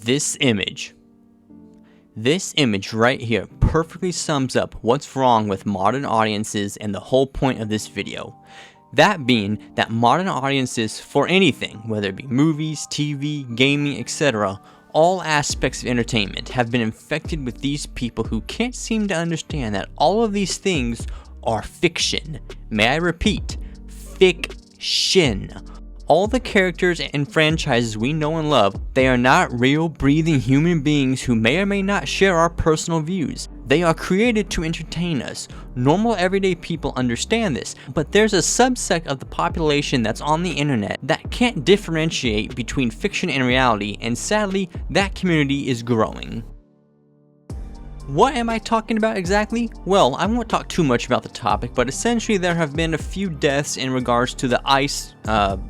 This image right here perfectly sums up what's wrong with modern audiences and the whole point of this video. That being that modern audiences for anything, whether it be movies, TV, gaming, etc., all aspects of entertainment have been infected with these people who can't seem to understand that all of these things are fiction. May I repeat, fiction. All the characters and franchises we know and love, they are not real, breathing human beings who may or may not share our personal views. They are created to entertain us. Normal everyday people understand this, but there's a subsect of the population that's on the internet that can't differentiate between fiction and reality, and sadly, that community is growing. What am I talking about exactly? Well, I won't talk too much about the topic, but essentially there have been a few deaths in regards to the ICE,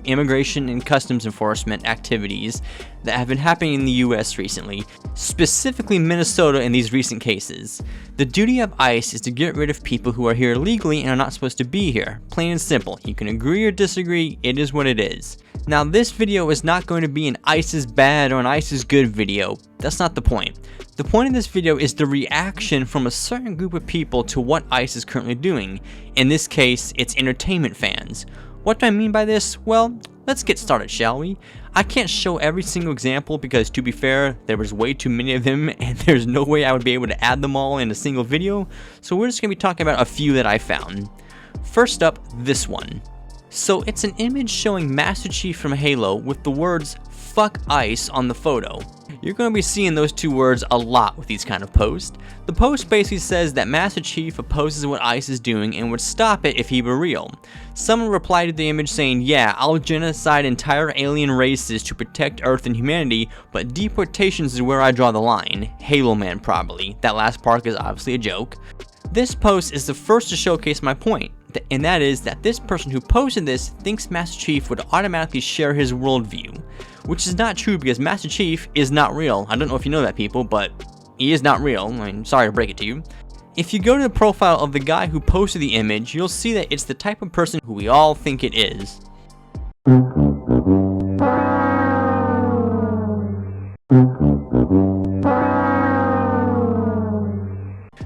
Immigration and Customs Enforcement activities that have been happening in the US recently, specifically Minnesota in these recent cases. The duty of ICE is to get rid of people who are here illegally and are not supposed to be here. Plain and simple. You can agree or disagree, it is what it is. Now this video is not going to be an ICE is bad or an ICE is good video. That's not the point. The point of this video is the reaction from a certain group of people to what ICE is currently doing. In this case, it's entertainment fans. What do I mean by this? Well, let's get started, shall we? I can't show every single example because, to be fair, there was way too many of them and there's no way I would be able to add them all in a single video, so we're just going to be talking about a few that I found. First up, this one. So it's an image showing Master Chief from Halo with the words "fuck ICE" on the photo. You're going to be seeing those two words a lot with these kind of posts. The post basically says that Master Chief opposes what ICE is doing and would stop it if he were real. Someone replied to the image saying, yeah, I'll genocide entire alien races to protect Earth and humanity, but deportations is where I draw the line. Halo Man probably. That last part is obviously a joke. This post is the first to showcase my point, and that is that this person who posted this thinks Master Chief would automatically share his worldview, which is not true because Master Chief is not real. I don't know if you know that, people, but he is not real. I mean, sorry to break it to you. If you go to the profile of the guy who posted the image, you'll see that it's the type of person who we all think it is.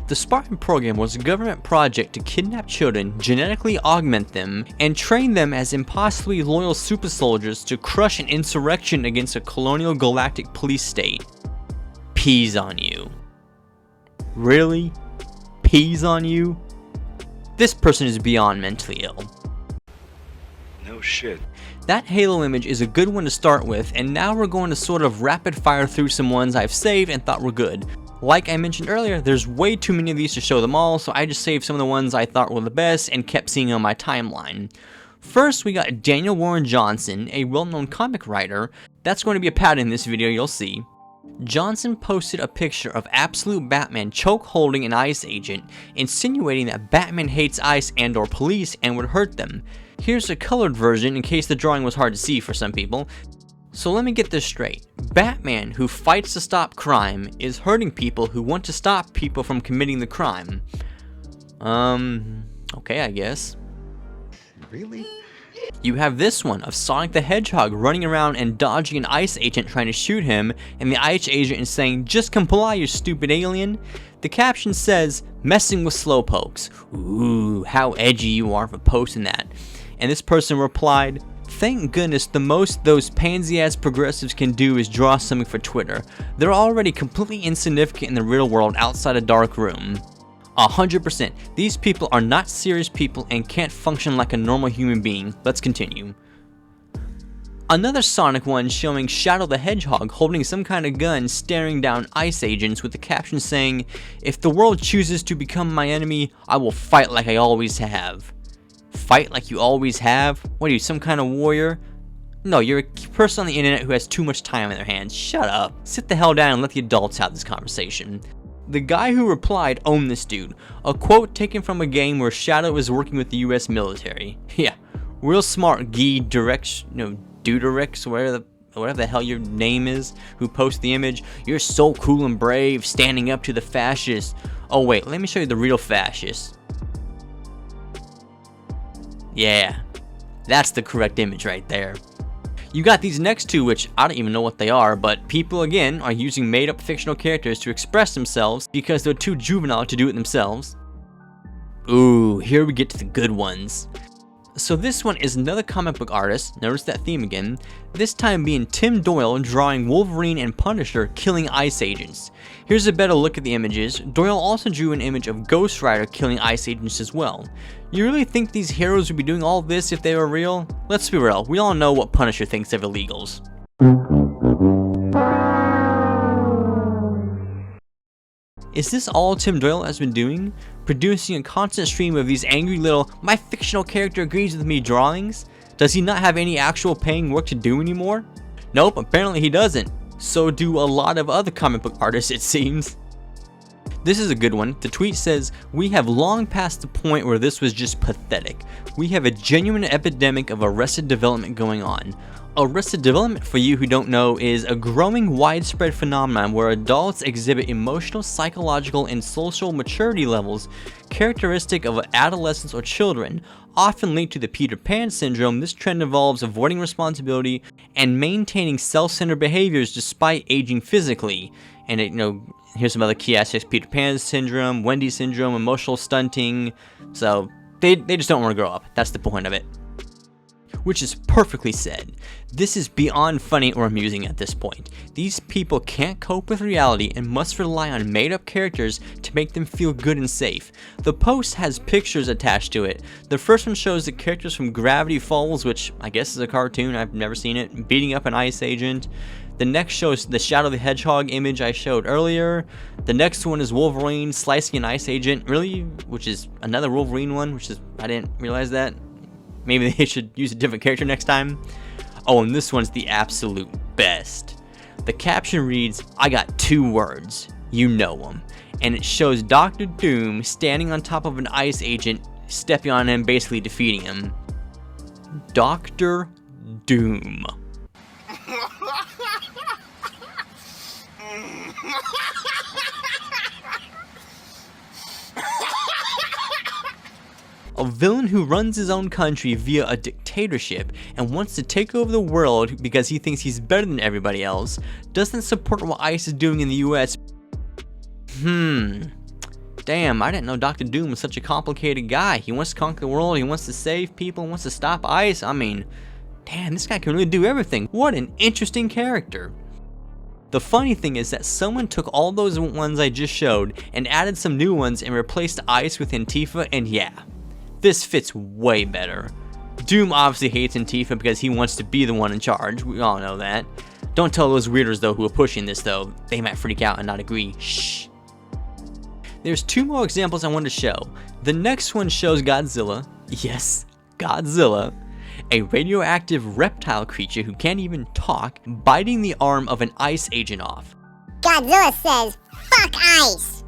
The Spartan program was a government project to kidnap children, genetically augment them, and train them as impossibly loyal super soldiers to crush an insurrection against a colonial galactic police state. Peas on you. Really? Peas on you? This person is beyond mentally ill. No shit. That Halo image is a good one to start with, and now we're going to sort of rapid fire through some ones I've saved and thought were good. Like I mentioned earlier, there's way too many of these to show them all, so I just saved some of the ones I thought were the best and kept seeing on my timeline. First, we got Daniel Warren Johnson, a well-known comic writer. That's going to be a pattern in this video, you'll see. Johnson posted a picture of Absolute Batman choke-holding an ICE agent, insinuating that Batman hates ICE and or police and would hurt them. Here's a colored version in case the drawing was hard to see for some people. So let me get this straight. Batman, who fights to stop crime, is hurting people who want to stop people from committing the crime. Okay, I guess. Really? You have this one of Sonic the Hedgehog running around and dodging an ICE agent trying to shoot him, and the ICE agent is saying, just comply, you stupid alien. The caption says, messing with slowpokes. Ooh, how edgy you are for posting that. And this person replied, thank goodness the most those pansy-ass progressives can do is draw something for Twitter. They're already completely insignificant in the real world outside a dark room. 100%. These people are not serious people and can't function like a normal human being. Let's continue. Another Sonic one showing Shadow the Hedgehog holding some kind of gun staring down ICE agents with the caption saying, if the world chooses to become my enemy, I will fight like I always have. Fight like you always have? What are you, some kind of warrior? No, you're a person on the internet who has too much time in their hands. Shut up. Sit the hell down and let the adults have this conversation. The guy who replied owned this dude. A quote taken from a game where Shadow is working with the US military. Yeah, real smart Guy Duderix, whatever the hell your name is, who posted the image. You're so cool and brave, standing up to the fascists. Oh wait, let me show you the real fascists. Yeah, that's the correct image right there. You got these next two, which I don't even know what they are, but people again are using made up fictional characters to express themselves because they're too juvenile to do it themselves. Ooh, here we get to the good ones. So this one is another comic book artist, notice that theme again, this time being Tim Doyle drawing Wolverine and Punisher killing ICE agents. Here's a better look at the images. Doyle also drew an image of Ghost Rider killing ICE agents as well. You really think these heroes would be doing all this if they were real? Let's be real, we all know what Punisher thinks of illegals. Is this all Tim Doyle has been doing? Producing a constant stream of these angry little "my fictional character agrees with me" drawings? Does he not have any actual paying work to do anymore? Nope, apparently he doesn't. So do a lot of other comic book artists, it seems. This is a good one. The tweet says, "We have long passed the point where this was just pathetic. We have a genuine epidemic of arrested development going on." Arrested development, for you who don't know, is a growing widespread phenomenon where adults exhibit emotional, psychological, and social maturity levels characteristic of adolescents or children. Often linked to the Peter Pan syndrome, this trend involves avoiding responsibility and maintaining self-centered behaviors despite aging physically. And here's some other key aspects: Peter Pan syndrome, Wendy syndrome, emotional stunting. So they just don't want to grow up. That's the point of it. Which is perfectly said. This is beyond funny or amusing at this point. These people can't cope with reality and must rely on made-up characters to make them feel good and safe. The post has pictures attached to it. The first one shows the characters from Gravity Falls, which I guess is a cartoon, I've never seen it, beating up an ICE agent. The next shows the Shadow the Hedgehog image I showed earlier. The next one is Wolverine slicing an ICE agent, really, which is another Wolverine one, I didn't realize that. Maybe they should use a different character next time. Oh, and this one's the absolute best. The caption reads, "I got 2 words, you know them." And it shows Dr. Doom standing on top of an ICE agent, stepping on him, basically defeating him. Dr. Doom. A villain who runs his own country via a dictatorship and wants to take over the world because he thinks he's better than everybody else, doesn't support what ICE is doing in the US. Damn, I didn't know Dr. Doom was such a complicated guy. He wants to conquer the world, he wants to save people, wants to stop ICE. I mean, damn, this guy can really do everything. What an interesting character. The funny thing is that someone took all those ones I just showed and added some new ones and replaced ICE with Antifa, and yeah. This fits way better. Doom obviously hates Antifa because he wants to be the one in charge. We all know that. Don't tell those weirdos though who are pushing this though. They might freak out and not agree. Shh. There's 2 more examples I want to show. The next one shows Godzilla. Yes, Godzilla. A radioactive reptile creature who can't even talk, biting the arm of an ICE agent off. Godzilla says, "Fuck ICE."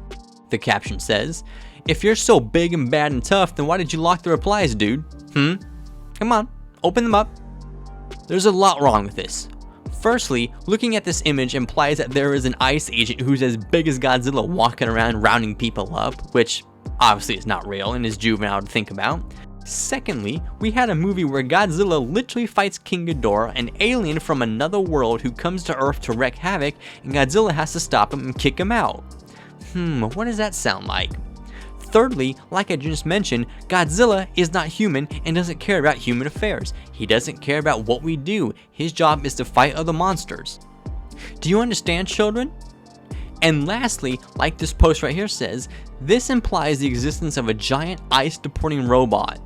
The caption says, "If you're so big and bad and tough, then why did you lock the replies, dude? Come on, open them up." There's a lot wrong with this. Firstly, looking at this image implies that there is an ICE agent who's as big as Godzilla walking around rounding people up, which obviously is not real and is juvenile to think about. Secondly, we had a movie where Godzilla literally fights King Ghidorah, an alien from another world who comes to Earth to wreak havoc, and Godzilla has to stop him and kick him out. What does that sound like? Thirdly, like I just mentioned, Godzilla is not human and doesn't care about human affairs. He doesn't care about what we do. His job is to fight other monsters. Do you understand, children? And lastly, like this post right here says, this implies the existence of a giant ICE deporting robot.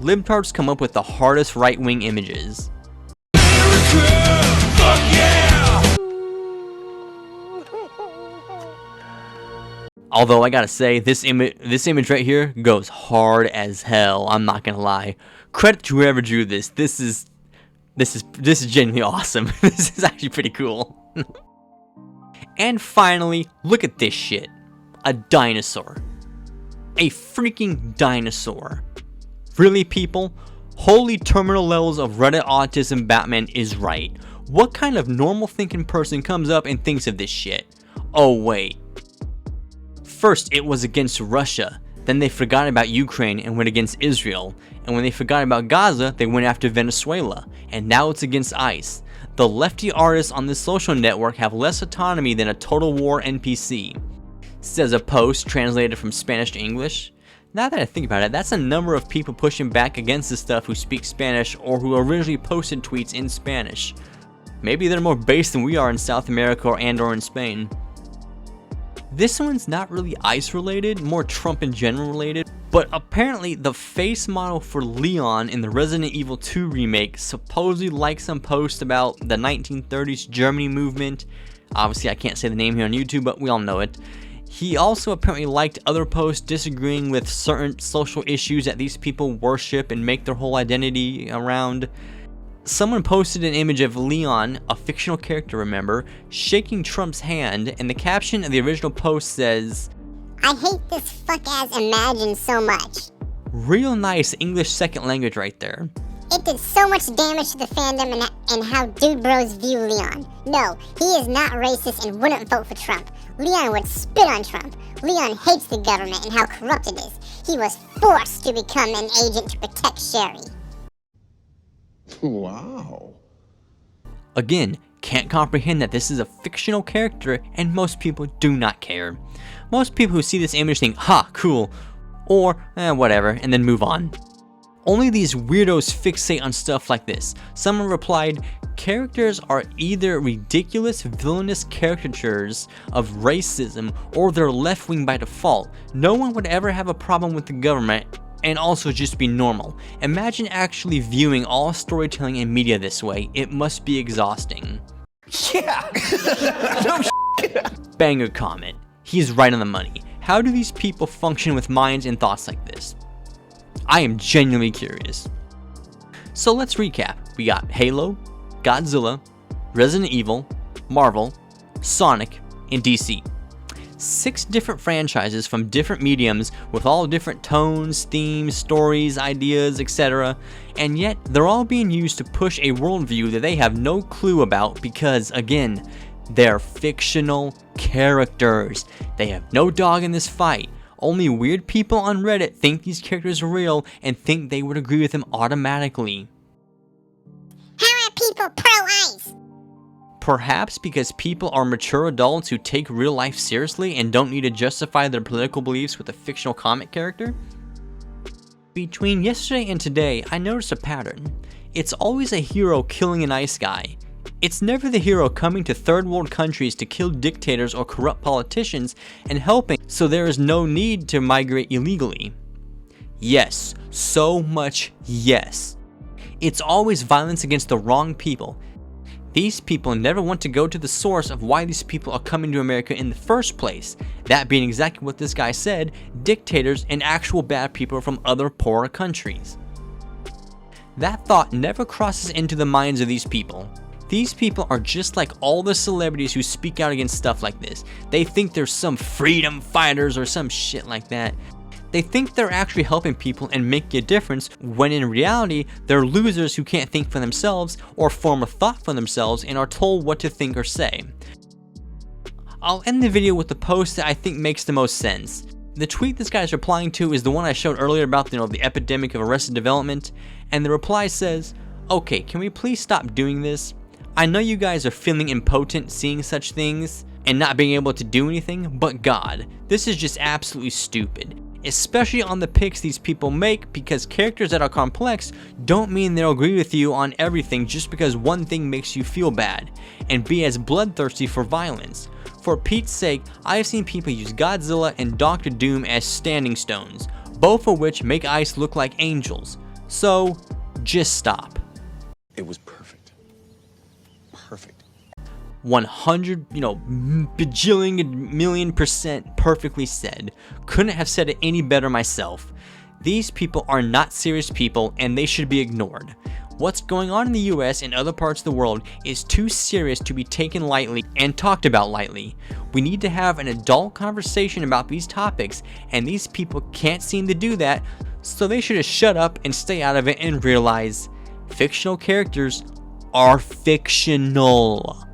Libtards come up with the hardest right-wing images. Fuck yeah! Although I gotta say, this image right here goes hard as hell. I'm not gonna lie. Credit to whoever drew this. This is genuinely awesome. This is actually pretty cool. And finally, look at this shit. A dinosaur. A freaking dinosaur. Really, people? Holy terminal levels of Reddit autism Batman is right. What kind of normal thinking person comes up and thinks of this shit? Oh wait. First, it was against Russia, Then they forgot about Ukraine and went against Israel. And when they forgot about Gaza, they went after Venezuela. And now it's against ICE. The lefty artists on this social network have less autonomy than a Total War NPC. Says a post translated from Spanish to English. Now that I think about it, that's a number of people pushing back against this stuff who speak Spanish or who originally posted tweets in Spanish. Maybe they're more based than we are in South America or in Spain. This one's not really ICE related, more Trump in general related, but apparently the face model for Leon in the Resident Evil 2 remake supposedly liked some post about the 1930s Germany movement. Obviously I can't say the name here on YouTube, but we all know it. He also apparently liked other posts disagreeing with certain social issues that these people worship and make their whole identity around. Someone posted an image of Leon, a fictional character remember, shaking Trump's hand, and the caption of the original post says, I hate this fuck-ass Imagine so much. Real nice English second language right there. It did so much damage to the fandom and how dude bros view Leon. No, he is not racist and wouldn't vote for Trump. Leon would spit on Trump. Leon hates the government and how corrupt it is. He was forced to become an agent to protect Sherry. Wow. Again, can't comprehend that this is a fictional character and most people do not care. Most people who see this image think, ha, cool, or whatever, and then move on. Only these weirdos fixate on stuff like this. Someone replied, characters are either ridiculous villainous caricatures of racism or they're left-wing by default. No one would ever have a problem with the government and also just be normal. Imagine actually viewing all storytelling and media this way. It must be exhausting. Yeah. No Banger comment. He's right on the money. How do these people function with minds and thoughts like this? I am genuinely curious. So let's recap. We got Halo, Godzilla, Resident Evil, Marvel, Sonic, and DC. 6 different franchises from different mediums with all different tones, themes, stories, ideas, etc. And yet they're all being used to push a worldview that they have no clue about because, again, they're fictional characters. They have no dog in this fight. Only weird people on Reddit think these characters are real and think they would agree with them automatically. How are people pro-ICE? Perhaps because people are mature adults who take real life seriously and don't need to justify their political beliefs with a fictional comic character? Between yesterday and today, I noticed a pattern. It's always a hero killing an ICE guy. It's never the hero coming to third world countries to kill dictators or corrupt politicians and helping so there is no need to migrate illegally. Yes, so much yes. It's always violence against the wrong people. These people never want to go to the source of why these people are coming to America in the first place. That being exactly what this guy said, dictators and actual bad people from other poorer countries. That thought never crosses into the minds of these people. These people are just like all the celebrities who speak out against stuff like this. They think they're some freedom fighters or some shit like that. They think they're actually helping people and making a difference when in reality they're losers who can't think for themselves or form a thought for themselves and are told what to think or say. I'll end the video with the post that I think makes the most sense. The tweet this guy's replying to is the one I showed earlier about the epidemic of Arrested Development, and the reply says, okay, can we please stop doing this? I know you guys are feeling impotent seeing such things and not being able to do anything, but God, this is just absolutely stupid. Especially on the picks these people make, because characters that are complex don't mean they'll agree with you on everything just because one thing makes you feel bad, and be as bloodthirsty for violence. For Pete's sake, I have seen people use Godzilla and Dr. Doom as standing stones, both of which make ICE look like angels. So, just stop. It was perfect. Perfect. 100, bajillion million % perfectly said. Couldn't have said it any better myself. These people are not serious people and they should be ignored. What's going on in the US and other parts of the world is too serious to be taken lightly and talked about lightly. We need to have an adult conversation about these topics, and these people can't seem to do that, so they should just shut up and stay out of it and realize fictional characters are fictional.